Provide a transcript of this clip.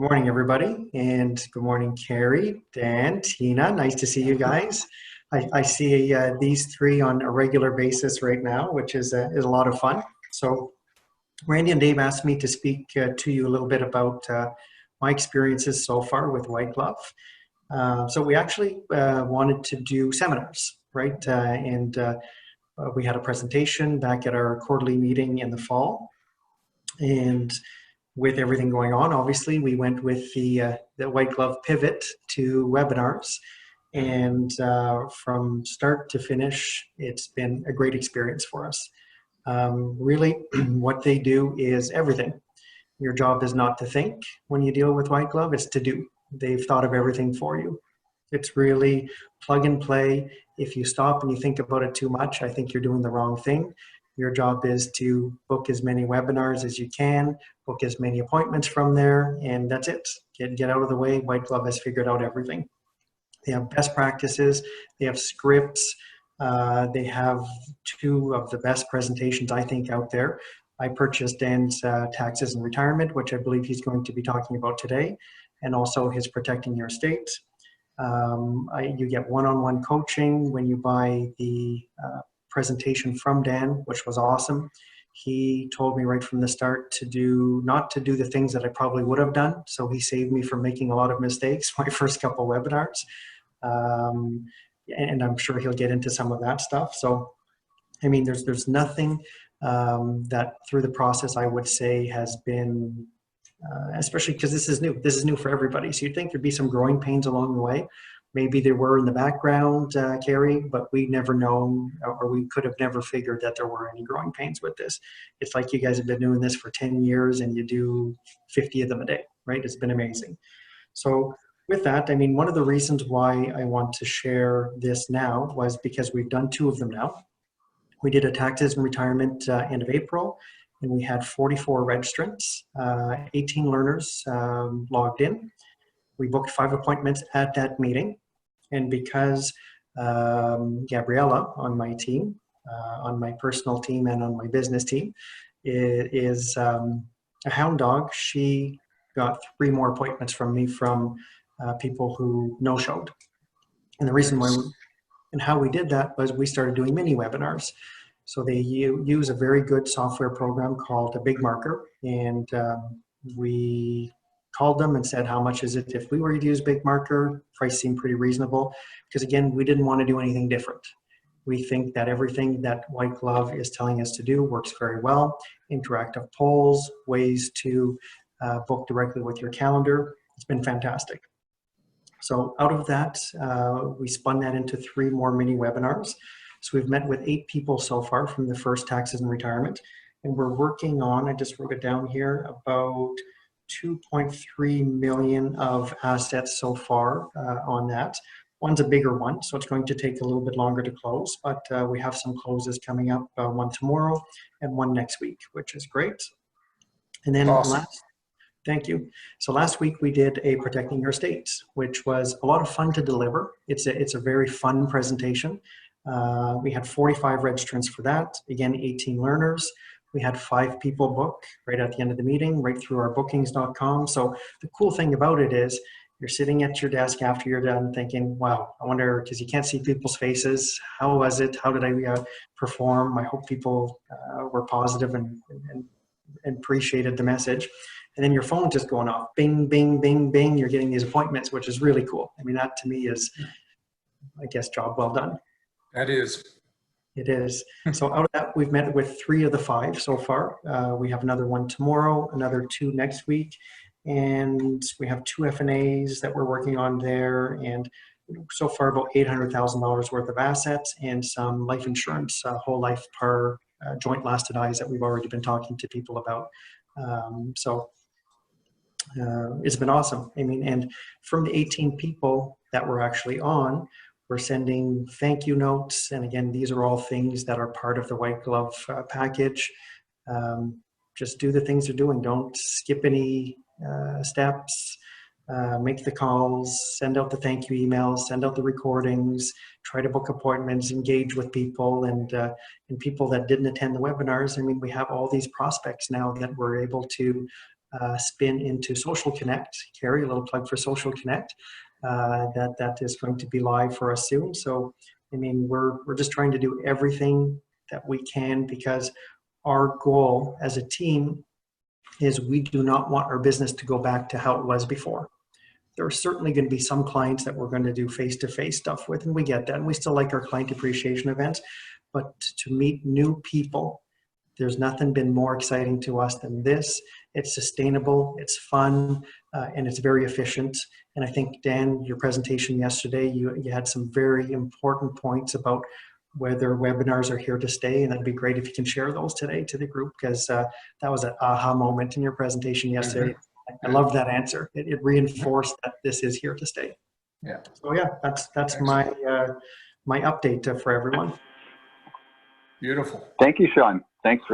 Good morning, everybody, and good morning, Carrie, Dan, Tina. Nice to see you guys. I see these three on a regular basis right now, which is a lot of fun. So Randy and Dave asked me to speak to you a little bit about my experiences so far with White Glove. So we actually wanted to do seminars, right? We had a presentation back at our quarterly meeting in the fall. And with everything going on, obviously, we went with the White Glove pivot to webinars. And from start to finish, it's been a great experience for us. Really, what they do is everything. Your job is not to think when you deal with White Glove, it's to do. They've thought of everything for you. It's really plug and play. If you stop and you think about it too much, I think you're doing the wrong thing. Your job is to book as many webinars as you can, book as many appointments from there, and that's it. Get out of the way. White Glove has figured out everything. They have best practices. They have scripts. They have two of the best presentations, I think, out there. I purchased Dan's Taxes and Retirement, which I believe he's going to be talking about today, and also his Protecting Your Estate. You get one-on-one coaching when you buy the presentation from Dan, which was awesome. He told me right from the start not to do the things that I probably would have done. So he saved me from making a lot of mistakes my first couple webinars. And I'm sure he'll get into some of that stuff. So, I mean, there's nothing that through the process I would say has been, especially because this is new. This is new for everybody. So you'd think there'd be some growing pains along the way. Maybe there were in the background, Carrie, but we never known, or we could have never figured that there were any growing pains with this. It's like you guys have been doing this for 10 years and you do 50 of them a day, right? It's been amazing. So with that, I mean, one of the reasons why I want to share this now was because we've done two of them now. We did a Taxes and Retirement end of April, and we had 44 registrants, 18 learners logged in. We booked 5 appointments at that meeting. And because Gabriella on my team, on my personal team and on my business team, is a hound dog, she got 3 more appointments from me from people who no-showed. And the reason why and how we did that was we started doing mini webinars. So they use a very good software program called a Big Marker, and we called them and said, how much is it if we were to use Big Marker? Price seemed pretty reasonable because, again, we didn't want to do anything different. We think that everything that White Glove is telling us to do works very well. Interactive polls, ways to book directly with your calendar. It's been fantastic. So out of that, we spun that into 3 more mini webinars. So we've met with 8 people so far from the first Taxes and Retirement. And we're working on, I just wrote it down here, about 2.3 million of assets so far on that. One's a bigger one, so it's going to take a little bit longer to close, but we have some closes coming up, one tomorrow and one next week, which is great. And then awesome. Thank you. So last week we did a Protecting Your Estate, which was a lot of fun to deliver. It's a very fun presentation. We had 45 registrants for that. Again, 18 learners. We had 5 people book right at the end of the meeting, right through our bookings.com. So the cool thing about it is you're sitting at your desk after you're done thinking, wow, I wonder, because you can't see people's faces. How was it? How did I perform? I hope people were positive and appreciated the message. And then your phone just going off, bing, bing, bing, bing. You're getting these appointments, which is really cool. I mean, that to me is, I guess, job well done. That is. It is. So out of that, we've met with 3 of the 5 so far. We have another one tomorrow, another 2 next week, and we have 2 FNAs that we're working on there, and so far about $800,000 worth of assets and some life insurance, whole life par joint lasted eyes that we've already been talking to people about. It's been awesome. I mean, and from the 18 people that were actually on, we're sending thank you notes. And again, these are all things that are part of the White Glove package. Just do the things they're doing. Don't skip any steps. Make the calls, send out the thank you emails, send out the recordings, try to book appointments, engage with people, and people that didn't attend the webinars. I mean, we have all these prospects now that we're able to spin into Social Connect. Carrie, a little plug for Social Connect. That is going to be live for us soon. So, I mean, we're just trying to do everything that we can, because our goal as a team is we do not want our business to go back to how it was before. There are certainly going to be some clients that we're going to do face-to-face stuff with, and we get that. And we still like our client appreciation events, but to meet new people, there's nothing been more exciting to us than this. It's sustainable, it's fun, and it's very efficient. And I think, Dan, your presentation yesterday, you had some very important points about whether webinars are here to stay, and that'd be great if you can share those today to the group, because that was an aha moment in your presentation yesterday. I love that answer. It reinforced that this is here to stay. Yeah. So yeah, that's my my update for everyone. Beautiful. Thank you, Sean. Thanks for